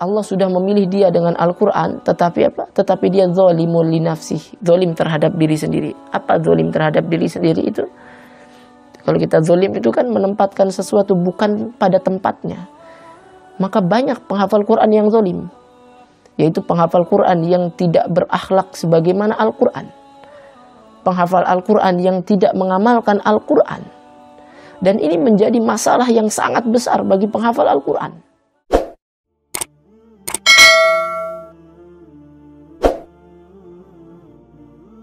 Allah sudah memilih dia dengan Al-Quran, tetapi apa? Tetapi dia zalimun li nafsih, zalim terhadap diri sendiri. Apa zalim terhadap diri sendiri itu? Kalau kita zalim itu kan menempatkan sesuatu bukan pada tempatnya. Maka banyak penghafal Quran yang zalim, yaitu penghafal Quran yang tidak berakhlak sebagaimana Al-Quran, penghafal Al-Quran yang tidak mengamalkan Al-Quran. Dan ini menjadi masalah yang sangat besar bagi penghafal Al-Quran.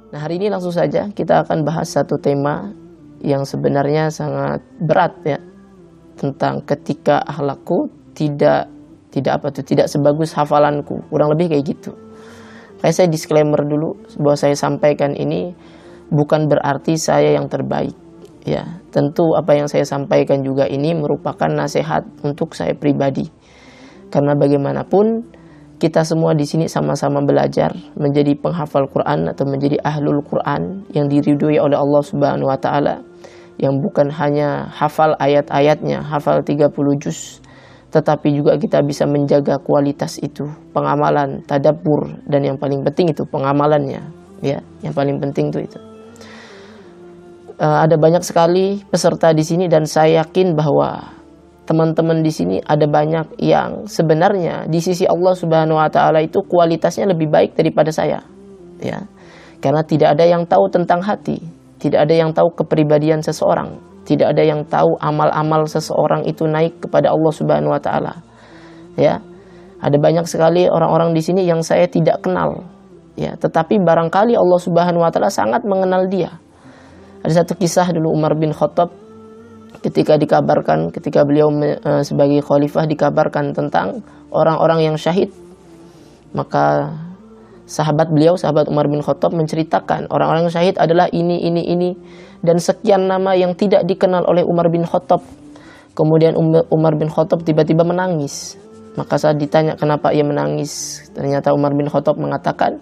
Nah, hari ini langsung saja kita akan bahas satu tema yang sebenarnya sangat berat ya, tentang ketika akhlakku tidak sebagus hafalanku, kurang lebih kayak gitu. Kayak saya disclaimer dulu bahwa saya sampaikan ini bukan berarti saya yang terbaik ya. Tentu apa yang saya sampaikan juga ini merupakan nasihat untuk saya pribadi. Karena bagaimanapun kita semua di sini sama-sama belajar menjadi penghafal Quran atau menjadi ahlul Quran yang diridhoi oleh Allah Subhanahu wa taala, yang bukan hanya hafal ayat-ayatnya, hafal 30 juz, tetapi juga kita bisa menjaga kualitas itu, pengamalan, tadabbur, dan yang paling penting itu pengamalannya ya. Yang paling penting itu. Ada banyak sekali peserta di sini dan saya yakin bahwa teman-teman di sini ada banyak yang sebenarnya di sisi Allah Subhanahu wa taala itu kualitasnya lebih baik daripada saya. Ya. Karena tidak ada yang tahu tentang hati, tidak ada yang tahu kepribadian seseorang, tidak ada yang tahu amal-amal seseorang itu naik kepada Allah Subhanahu wa taala. Ya. Ada banyak sekali orang-orang di sini yang saya tidak kenal. Ya, tetapi barangkali Allah Subhanahu wa taala sangat mengenal dia. Ada satu kisah dulu Umar bin Khattab ketika beliau sebagai khalifah dikabarkan tentang orang-orang yang syahid, maka sahabat Umar bin Khattab menceritakan orang-orang yang syahid adalah ini dan sekian nama yang tidak dikenal oleh Umar bin Khattab. Kemudian Umar bin Khattab tiba-tiba menangis. Maka saat ditanya kenapa ia menangis, ternyata Umar bin Khattab mengatakan,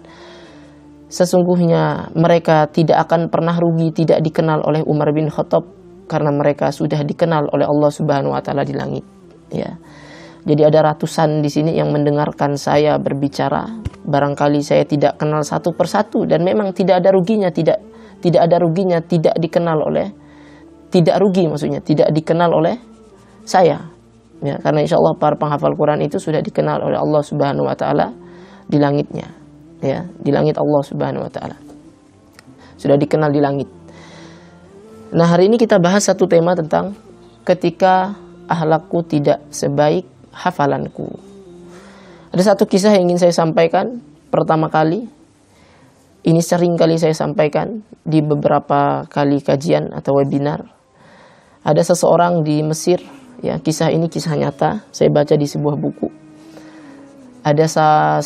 sesungguhnya mereka tidak akan pernah rugi tidak dikenal oleh Umar bin Khattab, karena mereka sudah dikenal oleh Allah Subhanahu wa taala di langit ya. Jadi ada ratusan di sini yang mendengarkan saya berbicara, barangkali saya tidak kenal satu persatu, dan memang tidak ada ruginya tidak dikenal oleh saya ya, karena insya Allah para penghafal Quran itu sudah dikenal oleh Allah Subhanahu wa taala di langitnya ya, di langit Allah Subhanahu wa taala sudah dikenal di langit. Nah, hari ini kita bahas satu tema tentang ketika akhlakku tidak sebaik hafalanku. Ada satu kisah yang ingin saya sampaikan pertama kali. Ini sering kali saya sampaikan di beberapa kali kajian atau webinar. Ada seseorang di Mesir, ya, kisah ini kisah nyata, saya baca di sebuah buku. Ada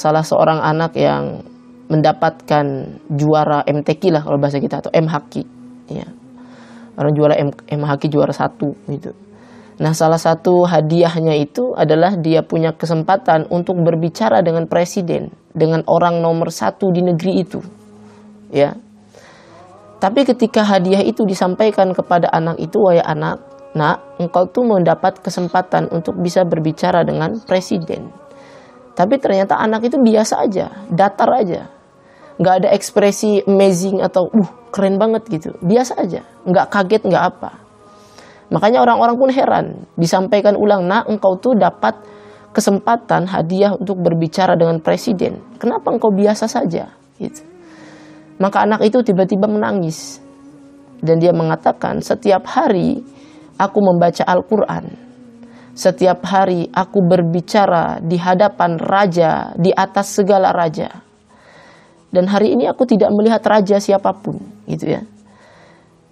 salah seorang anak yang mendapatkan juara MTQ lah kalau bahasa kita, atau MHQ, ya. Orang juara MHQ juara 1 gitu. Nah, salah satu hadiahnya itu adalah dia punya kesempatan untuk berbicara dengan presiden, dengan orang nomor 1 di negeri itu. Ya. Tapi ketika hadiah itu disampaikan kepada anak itu, wahai anak, nak, engkau tuh mendapat kesempatan untuk bisa berbicara dengan presiden. Tapi ternyata anak itu biasa aja, datar aja. Nggak ada ekspresi amazing atau keren banget gitu, biasa aja, nggak kaget, nggak apa. Makanya orang-orang pun heran, disampaikan ulang, nah engkau tuh dapat kesempatan hadiah untuk berbicara dengan presiden, kenapa engkau biasa saja gitu. Maka anak itu tiba-tiba menangis dan dia mengatakan, setiap hari aku membaca Al-Quran, setiap hari aku berbicara di hadapan raja, di atas segala raja. Dan hari ini aku tidak melihat raja siapapun, gitu ya.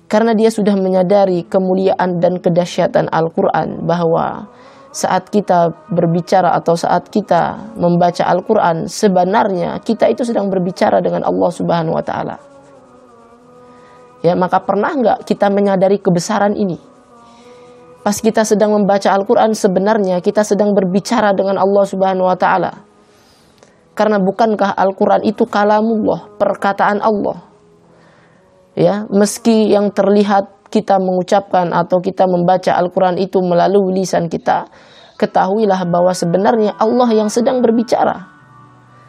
Karena dia sudah menyadari kemuliaan dan kedahsyatan Al-Quran, bahwa saat kita berbicara atau saat kita membaca Al-Quran, sebenarnya kita itu sedang berbicara dengan Allah Subhanahu wa taala. Ya, maka pernah nggak kita menyadari kebesaran ini? Pas kita sedang membaca Al-Quran, sebenarnya kita sedang berbicara dengan Allah Subhanahu wa taala. Karena bukankah Al-Quran itu kalamullah, perkataan Allah. Ya, meski yang terlihat kita mengucapkan atau kita membaca Al-Quran itu melalui lisan kita, ketahuilah bahwa sebenarnya Allah yang sedang berbicara.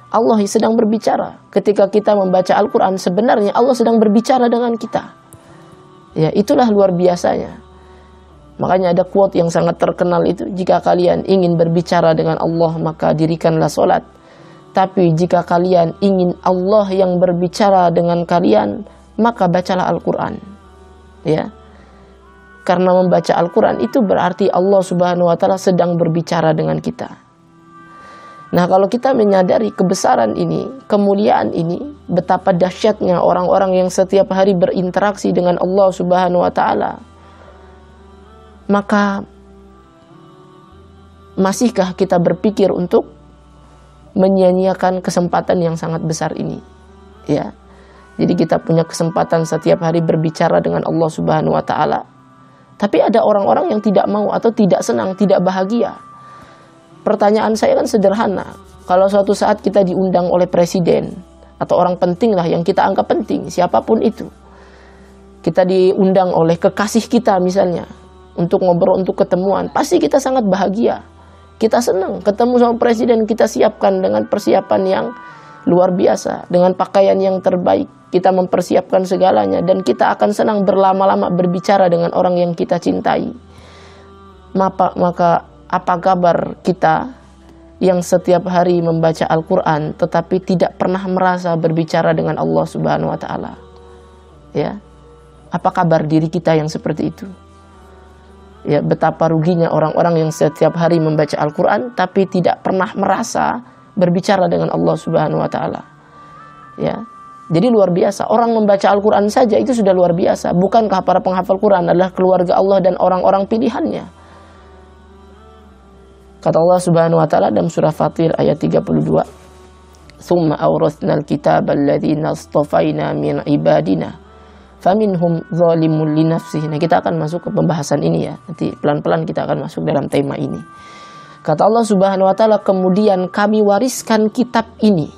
Allah yang sedang berbicara. Ketika kita membaca Al-Quran, sebenarnya Allah sedang berbicara dengan kita. Ya, itulah luar biasanya. Makanya ada quote yang sangat terkenal itu, jika kalian ingin berbicara dengan Allah, maka dirikanlah sholat. Tapi jika kalian ingin Allah yang berbicara dengan kalian, maka bacalah Al-Quran. Ya, karena membaca Al-Quran itu berarti Allah Subhanahu wa Ta'ala sedang berbicara dengan kita. Nah, kalau kita menyadari kebesaran ini, kemuliaan ini, betapa dahsyatnya orang-orang yang setiap hari berinteraksi dengan Allah Subhanahu wa Ta'ala, maka masihkah kita berpikir untuk menyia-nyiakan kesempatan yang sangat besar ini? Ya. Jadi kita punya kesempatan setiap hari berbicara dengan Allah Subhanahu wa Ta'ala. Tapi ada orang-orang yang tidak mau atau tidak senang, tidak bahagia. Pertanyaan saya kan sederhana. Kalau suatu saat kita diundang oleh presiden atau orang penting lah yang kita anggap penting, siapapun itu, kita diundang oleh kekasih kita misalnya untuk ngobrol, untuk ketemuan, pasti kita sangat bahagia. Kita senang ketemu sama presiden, kita siapkan dengan persiapan yang luar biasa, dengan pakaian yang terbaik, kita mempersiapkan segalanya, dan kita akan senang berlama-lama berbicara dengan orang yang kita cintai. Maka apa kabar kita yang setiap hari membaca Al-Quran tetapi tidak pernah merasa berbicara dengan Allah Subhanahu wa Ta'ala? Ya, apa kabar diri kita yang seperti itu? Ya, betapa ruginya orang-orang yang setiap hari membaca Al-Quran tapi tidak pernah merasa berbicara dengan Allah Subhanahu wa Ta'ala. Ya, jadi luar biasa. Orang membaca Al-Quran saja itu sudah luar biasa. Bukankah para penghafal Quran adalah keluarga Allah dan orang-orang pilihannya? Kata Allah Subhanahu wa Ta'ala dalam surah Fatir ayat 32, "Tsumma awratsnal kitaba alladziina astafaina min ibadina faminhum zalimun li nafsihi." Nah, kita akan masuk ke pembahasan ini ya. Nanti pelan-pelan kita akan masuk dalam tema ini. Kata Allah Subhanahu wa Ta'ala, kemudian kami wariskan kitab ini.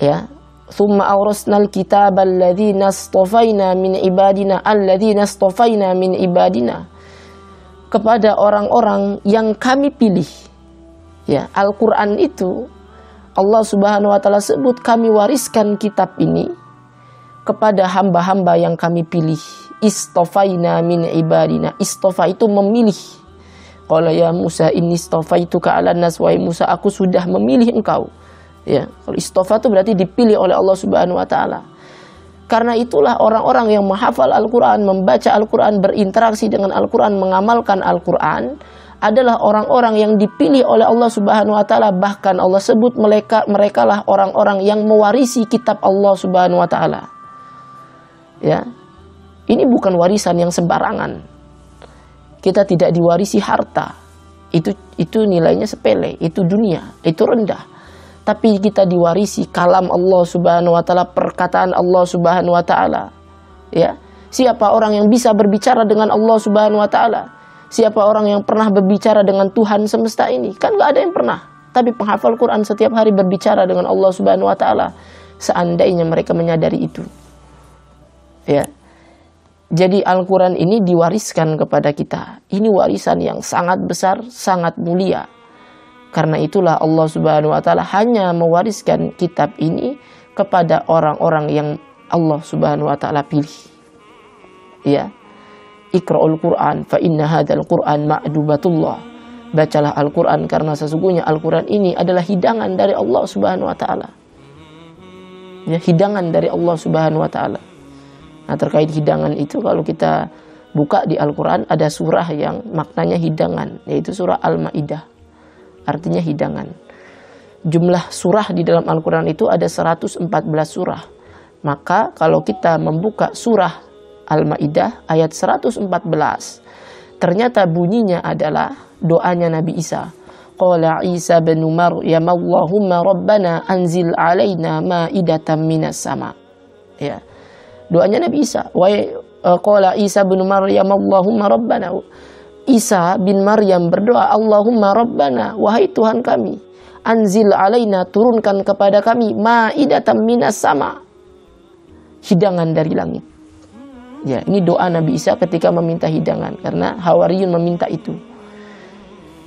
Ya. "Tsumma awratsnal kitaba alladziina astafaina min ibadina alladziina astafaina min ibadina." Kepada orang-orang yang kami pilih. Ya, Al-Quran itu Allah Subhanahu wa Ta'ala sebut kami wariskan kitab ini kepada hamba-hamba yang kami pilih. Istofaina min ibadina. Istofa itu memilih. Qala ya Musa inni istofaituka 'alan nas, wahai Musa, aku sudah memilih engkau. Ya, kalau istofa itu berarti dipilih oleh Allah Subhanahu wa Ta'ala. Karena itulah orang-orang yang menghafal Al-Quran, membaca Al-Quran, berinteraksi dengan Al-Quran, mengamalkan Al-Quran, adalah orang-orang yang dipilih oleh Allah Subhanahu wa Ta'ala. Bahkan Allah sebut mereka lah orang-orang yang mewarisi kitab Allah Subhanahu wa Ta'ala. Ya, ini bukan warisan yang sembarangan. Kita tidak diwarisi harta. Itu nilainya sepele, itu dunia, itu rendah. Tapi kita diwarisi kalam Allah Subhanahu wa Ta'ala, perkataan Allah Subhanahu wa Ta'ala. Ya, siapa orang yang bisa berbicara dengan Allah Subhanahu wa Ta'ala? Siapa orang yang pernah berbicara dengan Tuhan semesta ini? Kan gak ada yang pernah. Tapi penghafal Quran setiap hari berbicara dengan Allah Subhanahu wa Ta'ala. Seandainya mereka menyadari itu. Ya. Jadi Al-Quran ini diwariskan kepada kita. Ini warisan yang sangat besar, sangat mulia. Karena itulah Allah Subhanahu wa Ta'ala hanya mewariskan kitab ini kepada orang-orang yang Allah Subhanahu wa Ta'ala pilih. Ya. Iqra'ul Qur'an fa inna hadzal Qur'an ma'dubatullah. Bacalah Al-Quran karena sesungguhnya Al-Quran ini adalah hidangan dari Allah Subhanahu wa Ta'ala. Ya, hidangan dari Allah Subhanahu wa Ta'ala. Nah, terkait hidangan itu kalau kita buka di Al-Quran ada surah yang maknanya hidangan, yaitu surah Al-Maidah. Artinya hidangan. Jumlah surah di dalam Al-Quran itu ada 114 surah. Maka kalau kita membuka surah Al-Maidah ayat 114, ternyata bunyinya adalah doanya Nabi Isa. Qala Isa bin Maryam Allahumma rabbana anzil alaina ma'idatan minas sama. Ya. Doanya Nabi Isa. Qala Isa bin Maryam Allahumma rabbana. Isa bin Maryam berdoa, Allahumma rabbana, wahai Tuhan kami, anzil alaina, turunkan kepada kami, ma'idatan minas sama, hidangan dari langit. Ya, ini doa Nabi Isa ketika meminta hidangan, karena Hawariyun meminta itu.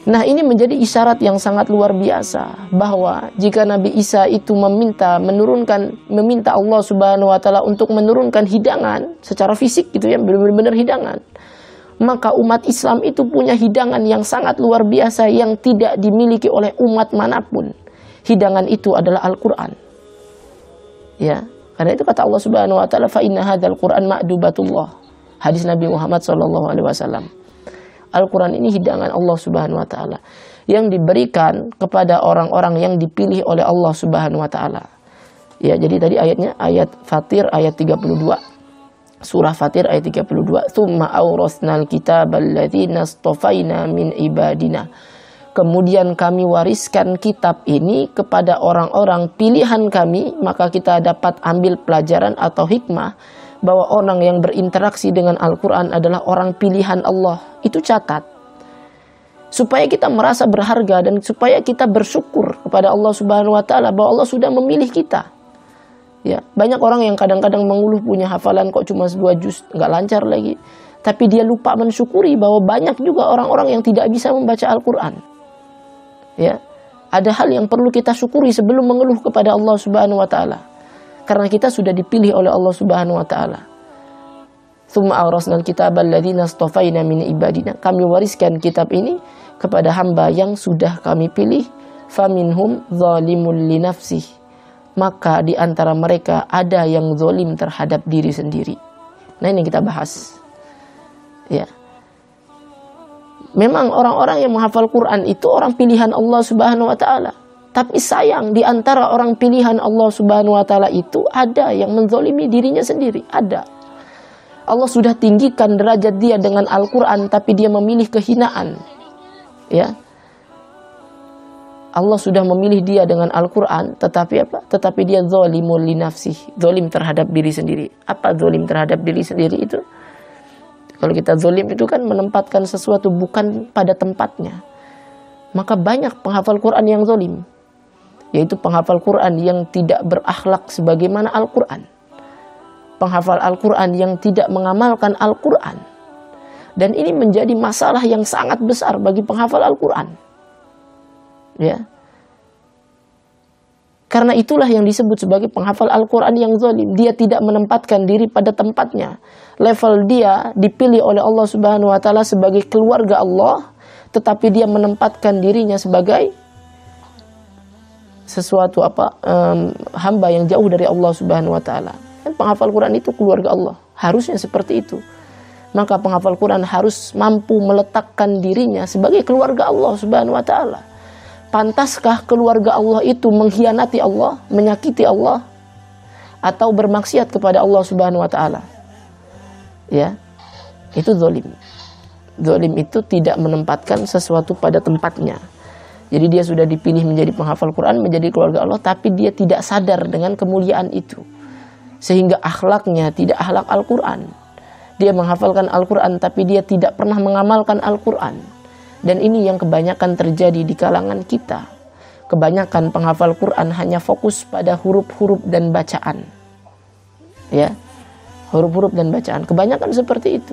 Nah, ini menjadi isyarat yang sangat luar biasa bahwa jika Nabi Isa itu meminta Allah Subhanahu wa taala untuk menurunkan hidangan secara fisik gitu ya, benar-benar hidangan, maka umat Islam itu punya hidangan yang sangat luar biasa yang tidak dimiliki oleh umat manapun. Hidangan itu adalah Al-Qur'an. Ya, karena itu kata Allah Subhanahu wa taala, fa inna hadzal Qur'an ma'dubatullah. Hadis Nabi Muhammad sallallahu alaihi wasallam. Al-Quran ini hidangan Allah Subhanahu wa ta'ala yang diberikan kepada orang-orang yang dipilih oleh Allah Subhanahu wa ta'ala. Ya, jadi tadi ayatnya ayat Fatir ayat 32. Surah Fatir ayat 32. Tsumma awrasnal kitabal ladzina astafaina min ibadina. Kemudian kami wariskan kitab ini kepada orang-orang pilihan kami, maka kita dapat ambil pelajaran atau hikmah bahwa orang yang berinteraksi dengan Al-Quran adalah orang pilihan Allah. Itu catat. Supaya kita merasa berharga dan supaya kita bersyukur kepada Allah Subhanahu wa ta'ala bahwa Allah sudah memilih kita. Ya, banyak orang yang kadang-kadang mengeluh punya hafalan kok cuma 2 juz, nggak lancar lagi. Tapi dia lupa mensyukuri bahwa banyak juga orang-orang yang tidak bisa membaca Al-Quran. Ya, ada hal yang perlu kita syukuri sebelum mengeluh kepada Allah Subhanahu wa ta'ala. Karena kita sudah dipilih oleh Allah Subhanahu wa ta'ala. Tsumma awrasnal kitabal ladzina astafaina min ibadina. Kami wariskan kitab ini kepada hamba yang sudah kami pilih. Faminhum zalimun li nafsih. Maka di antara mereka ada yang zalim terhadap diri sendiri. Nah, ini yang kita bahas. Ya. Memang orang-orang yang menghafal Quran itu orang pilihan Allah Subhanahu wa ta'ala. Tapi sayang, di antara orang pilihan Allah Subhanahu wa ta'ala itu ada yang menzalimi dirinya sendiri. Ada. Allah sudah tinggikan derajat dia dengan Al-Quran, tapi dia memilih kehinaan. Ya. Allah sudah memilih dia dengan Al-Quran, tetapi apa? Tetapi dia zalimul li nafsih, zalim terhadap diri sendiri. Apa zalim terhadap diri sendiri itu? Kalau kita zalim itu kan menempatkan sesuatu bukan pada tempatnya. Maka banyak penghafal Quran yang zalim. Yaitu penghafal Quran yang tidak berakhlak sebagaimana Al-Quran. Penghafal Al-Quran yang tidak mengamalkan Al-Quran. Dan ini menjadi masalah yang sangat besar bagi penghafal Al-Quran. Ya. Karena itulah yang disebut sebagai penghafal Al-Quran yang zalim. Dia tidak menempatkan diri pada tempatnya. Level dia dipilih oleh Allah Subhanahu wa ta'ala sebagai keluarga Allah, tetapi dia menempatkan dirinya sebagai sesuatu hamba yang jauh dari Allah Subhanahu wa ta'ala. Dan penghafal Quran itu keluarga Allah. Harusnya seperti itu. Maka penghafal Quran harus mampu meletakkan dirinya sebagai keluarga Allah Subhanahu wa ta'ala. Pantaskah keluarga Allah itu mengkhianati Allah, menyakiti Allah, atau bermaksiat kepada Allah Subhanahu wa ta'ala? Ya, itu zalim. Zalim itu tidak menempatkan sesuatu pada tempatnya. Jadi dia sudah dipilih menjadi penghafal Quran, menjadi keluarga Allah, tapi dia tidak sadar dengan kemuliaan itu. Sehingga akhlaknya tidak akhlak Al-Quran. Dia menghafalkan Al-Quran, tapi dia tidak pernah mengamalkan Al-Quran. Dan ini yang kebanyakan terjadi di kalangan kita. Kebanyakan penghafal Quran hanya fokus pada huruf-huruf dan bacaan. Ya, huruf-huruf dan bacaan. Kebanyakan seperti itu.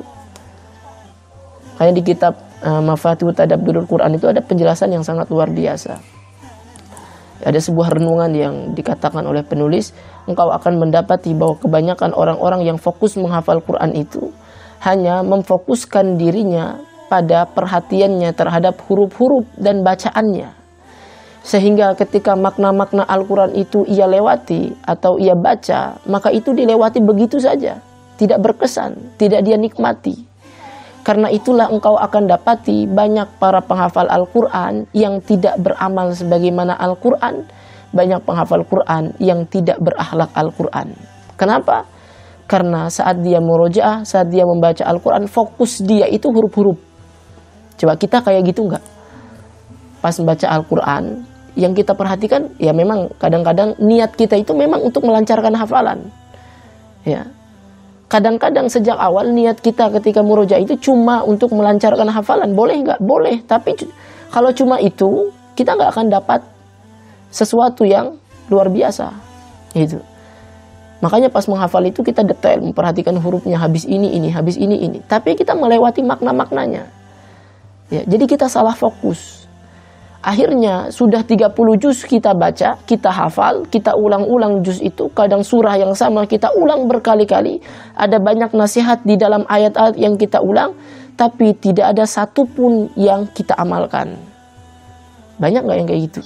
Kayak di kitab Mafatihut Tadabburul Quran itu ada penjelasan yang sangat luar biasa. Ada sebuah renungan yang dikatakan oleh penulis, engkau akan mendapati bahwa kebanyakan orang-orang yang fokus menghafal Quran itu hanya memfokuskan dirinya pada perhatiannya terhadap huruf-huruf dan bacaannya. Sehingga ketika makna-makna Al-Quran itu ia lewati atau ia baca, maka itu dilewati begitu saja. Tidak berkesan, tidak dia nikmati. Karena itulah engkau akan dapati banyak para penghafal Al-Quran yang tidak beramal sebagaimana Al-Quran. Banyak penghafal Quran yang tidak berakhlak Al-Quran. Kenapa? Karena saat dia murojaah, saat dia membaca Al-Quran, fokus dia itu huruf-huruf. Coba kita kayak gitu enggak? Pas membaca Al-Quran, yang kita perhatikan, ya memang kadang-kadang niat kita itu memang untuk melancarkan hafalan. Ya. Kadang-kadang sejak awal niat kita ketika murojaah itu cuma untuk melancarkan hafalan. Boleh nggak? Boleh. Tapi kalau cuma itu, kita nggak akan dapat sesuatu yang luar biasa. Gitu. Makanya pas menghafal itu kita detail, memperhatikan hurufnya, habis ini. Tapi kita melewati makna-maknanya. Ya, jadi kita salah fokus. Akhirnya sudah 30 juz kita baca, kita hafal, kita ulang-ulang juz itu, kadang surah yang sama kita ulang berkali-kali. Ada banyak nasihat di dalam ayat-ayat yang kita ulang, tapi tidak ada satupun yang kita amalkan. Banyak nggak yang kayak gitu?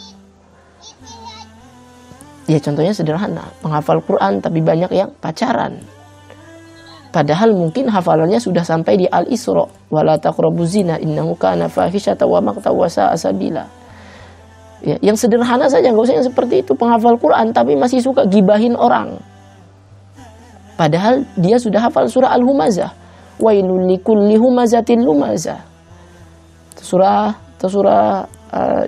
Ya contohnya sederhana, penghafal Quran tapi banyak yang pacaran. Padahal mungkin hafalannya sudah sampai di Al-Isra, wala taqrabuz zina innahu kana fahisyatan wa maqta wa sa'a sabila. Ya, yang sederhana saja, nggak usah yang seperti itu, penghafal Quran tapi masih suka gibahin orang. Padahal dia sudah hafal surah Al-Humazah, wailul likulli humazatin lumazah. Surah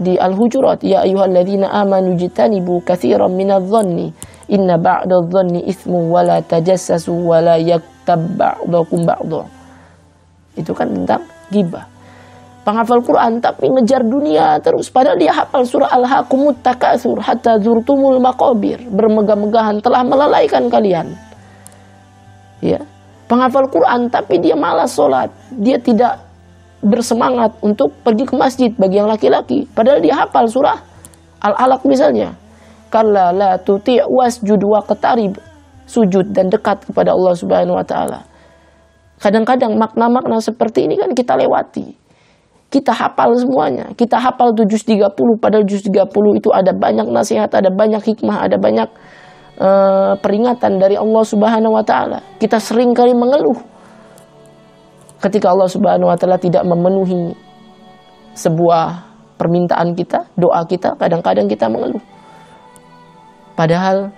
di Al-Hujurat, ya ayyuhalladzina amanu jitanibu katsiran minadh-dhanni inna ba'dadh-dhanni itsmun wa la tajassasu wa la yaktab ba'dukum ba'dha. Itu kan tentang ghibah. Penghafal Quran tapi ngejar dunia terus, padahal dia hafal surah Al-Hakumut Takatsur hatta zurtumul maqabir, bermegah-megahan telah melalaikan kalian. Ya, penghafal Quran tapi dia malas sholat, dia tidak bersemangat untuk pergi ke masjid bagi yang laki-laki, padahal dia hafal surah Al-Alaq misalnya. Kalla la tuti' wasjud waqtarib, sujud dan dekat kepada Allah Subhanahu wa taala. Kadang-kadang makna-makna seperti ini kan kita lewati. Kita hafal semuanya. Kita hafal tuh juz 30, padahal juz 30 itu ada banyak nasihat, ada banyak hikmah, ada banyak peringatan dari Allah Subhanahu wa taala. Kita sering kali mengeluh ketika Allah Subhanahu wa taala tidak memenuhi sebuah permintaan kita, doa kita, kadang-kadang kita mengeluh. Padahal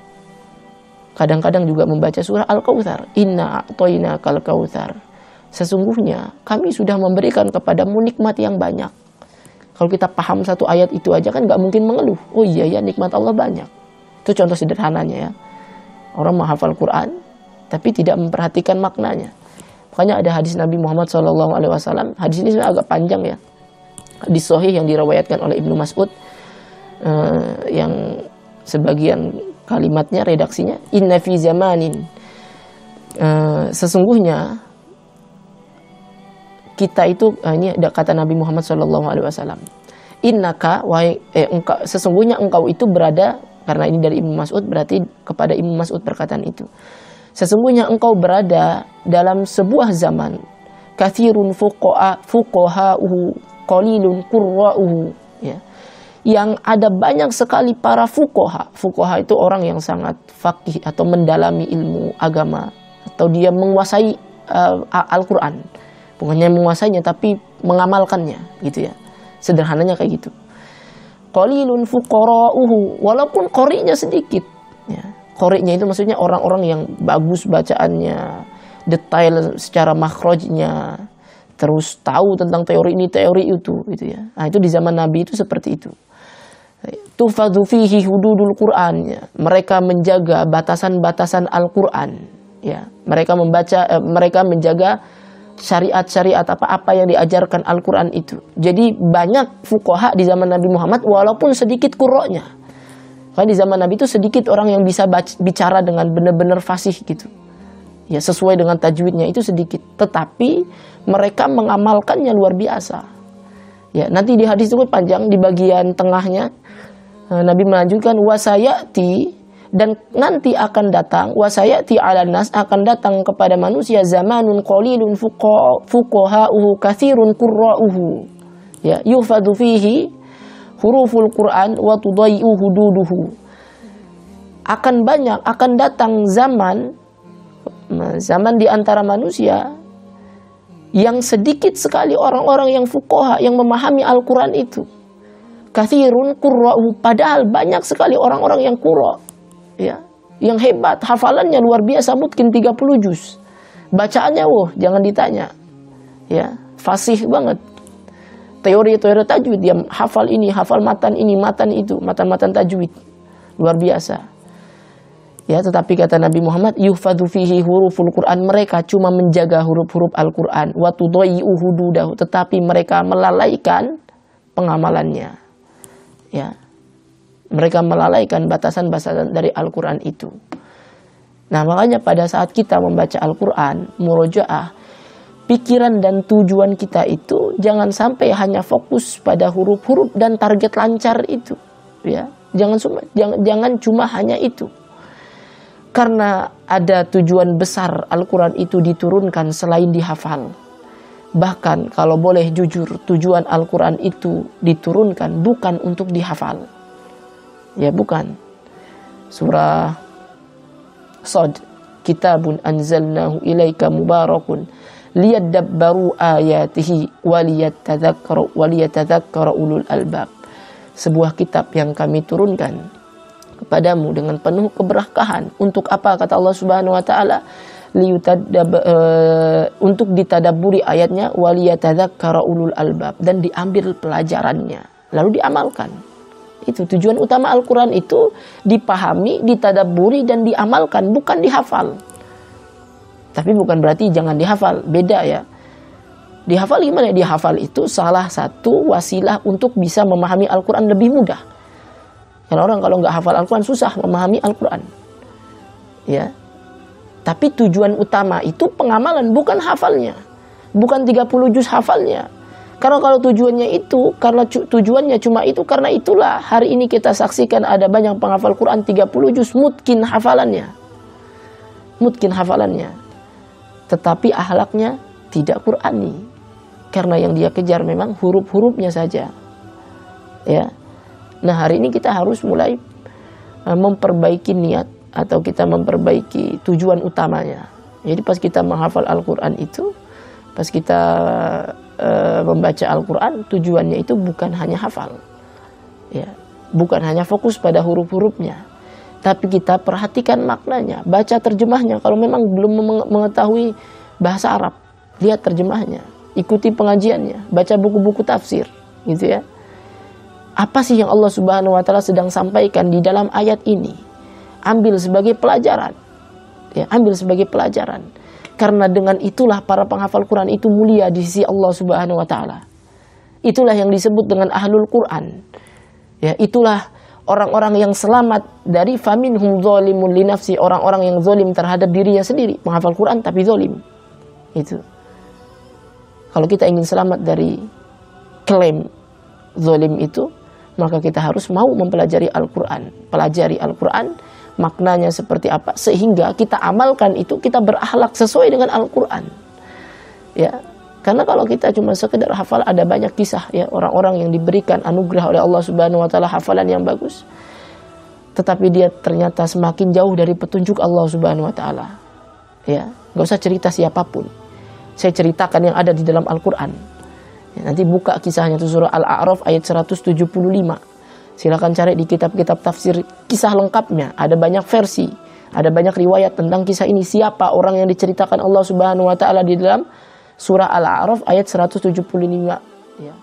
kadang-kadang juga membaca surah Al-Kautsar, inna a'tainakal kautsar. Sesungguhnya kami sudah memberikan kepadamu nikmat yang banyak. Kalau kita paham satu ayat itu aja kan nggak mungkin mengeluh. Oh iya ya, nikmat Allah banyak. Itu contoh sederhananya ya. Orang menghafal Quran tapi tidak memperhatikan maknanya. Makanya ada hadis Nabi Muhammad SAW. Hadis ini sebenarnya agak panjang ya. Hadis sahih yang diriwayatkan oleh Ibnu Mas'ud, yang sebagian kalimatnya, redaksinya, inna fi zamanin, sesungguhnya kita itu, ini ada kata Nabi Muhammad SAW, innaka, sesungguhnya engkau itu berada, karena ini dari Ibnu Mas'ud, berarti kepada Ibnu Mas'ud perkataan itu. Sesungguhnya engkau berada dalam sebuah zaman, katsirun fuqaha'uhu qalilun qurra'uhu, ya, yang ada banyak sekali para fuqaha. Fuqaha itu orang yang sangat faqih atau mendalami ilmu agama, atau dia menguasai Al-Quran. Bukan hanya menguasainya tapi mengamalkannya, gitu ya. Sederhananya kayak gitu. Qalilun fuqara'uhu, walaupun qori'nya sedikit, ya. Qori'nya itu maksudnya orang-orang yang bagus bacaannya, detail secara makhrajnya, terus tahu tentang teori ini, teori itu, gitu ya. Nah, itu di zaman Nabi itu seperti itu. Tufadhu fihi hududul Qur'an, ya. Mereka menjaga batasan-batasan Al-Qur'an, ya. Mereka menjaga syariat-syariat apa-apa yang diajarkan Al-Quran itu. Jadi banyak fuqaha di zaman Nabi Muhammad walaupun sedikit qurra'nya. Karena di zaman Nabi itu sedikit orang yang bisa bicara dengan benar-benar fasih gitu. Ya, sesuai dengan tajwidnya itu sedikit. Tetapi mereka mengamalkannya luar biasa. Ya, nanti di hadis itu panjang, di bagian tengahnya Nabi melanjutkan wasayati, dan nanti akan datang, wasayati 'alan nas, akan datang kepada manusia zamanun qalilun fuqaha'uhu katsirun qurra'uhu, ya, yufadu fihi huruful Qur'an wa tudayyu hududuhu. Akan datang zaman di antara manusia yang sedikit sekali orang-orang yang fuqaha, yang memahami Al-Quran itu. Katsirun qurra'uhu, padahal banyak sekali orang-orang yang qurra', ya, yang hebat, hafalannya luar biasa, mungkin 30 juz. Bacaannya jangan ditanya. Ya, fasih banget. Teori-teori tajwid dia hafal ini, hafal matan ini, matan itu, matan-matan tajwid. Luar biasa. Ya, tetapi kata Nabi Muhammad, yuhfadhu fihi huruful Quran, mereka cuma menjaga huruf-huruf Al-Quran, wa tudayyi'u hududahu, tetapi mereka melalaikan pengamalannya. Ya. Mereka melalaikan batasan-batasan dari Al-Quran itu. Nah, makanya pada saat kita membaca Al-Quran, murojaah, pikiran dan tujuan kita itu jangan sampai hanya fokus pada huruf-huruf dan target lancar itu, ya. Jangan cuma hanya itu. Karena ada tujuan besar Al-Quran itu diturunkan selain dihafal. Bahkan kalau boleh jujur, tujuan Al-Quran itu diturunkan bukan untuk dihafal. Ya, bukan. Surah Shad, kitabun anzalnahu ilaika mubarakun liyadabbaru ayatihi waliyatadzakkara ulul albab. Sebuah kitab yang kami turunkan kepadamu dengan penuh keberkahan. Untuk apa, kata Allah Subhanahu wa taala? Untuk ditadabburi ayatnya, waliyatadzakkara ulul albab, dan diambil pelajarannya lalu diamalkan. Itu tujuan utama Al-Quran, itu dipahami, ditadabburi, dan diamalkan, bukan dihafal. Tapi bukan berarti jangan dihafal, beda ya. Dihafal gimana? Dihafal itu salah satu wasilah untuk bisa memahami Al-Quran lebih mudah. Karena orang kalau nggak hafal Al-Quran susah memahami Al-Quran. Ya. Tapi tujuan utama itu pengamalan, bukan hafalnya. Bukan 30 juz hafalnya. Karena kalau tujuannya itu, karena tujuannya cuma itu, karena itulah hari ini kita saksikan ada banyak penghafal Quran 30 juz mungkin hafalannya. Mungkin hafalannya. Tetapi akhlaknya tidak Qurani, karena yang dia kejar memang huruf-hurufnya saja. Ya. Nah, hari ini kita harus mulai memperbaiki niat, atau kita memperbaiki tujuan utamanya. Jadi pas kita menghafal Al-Quran itu, pas kita membaca Al-Quran, tujuannya itu bukan hanya hafal, ya, bukan hanya fokus pada huruf-hurufnya, tapi kita perhatikan maknanya, baca terjemahnya. Kalau memang belum mengetahui bahasa Arab, lihat terjemahnya, ikuti pengajiannya, baca buku-buku tafsir, gitu ya. Apa sih yang Allah Subhanahu wa taala sedang sampaikan di dalam ayat ini? Ambil sebagai pelajaran. Ya, ambil sebagai pelajaran. Karena dengan itulah para penghafal Quran itu mulia di sisi Allah Subhanahu wa taala. Itulah yang disebut dengan ahlul Quran. Ya, itulah orang-orang yang selamat dari faminhum zalimun li nafsi, orang-orang yang zalim terhadap dirinya sendiri, menghafal Quran tapi zalim. Itu. Kalau kita ingin selamat dari klaim zalim itu, maka kita harus mau mempelajari Al-Quran. Pelajari Al-Quran, maknanya seperti apa, sehingga kita amalkan itu, kita berakhlak sesuai dengan Al-Quran. Ya. Karena kalau kita cuma sekedar hafal, ada banyak kisah ya orang-orang yang diberikan anugerah oleh Allah Subhanahu wa taala hafalan yang bagus, tetapi dia ternyata semakin jauh dari petunjuk Allah Subhanahu wa taala. Ya, nggak usah cerita siapapun. Saya ceritakan yang ada di dalam Al-Qur'an. Ya, nanti buka kisahnya itu surah Al-A'raf ayat 175. Silakan cari di kitab-kitab tafsir kisah lengkapnya. Ada banyak versi, ada banyak riwayat tentang kisah ini. Siapa orang yang diceritakan Allah Subhanahu wa taala di dalam surah Al-A'raf ayat 175, ya.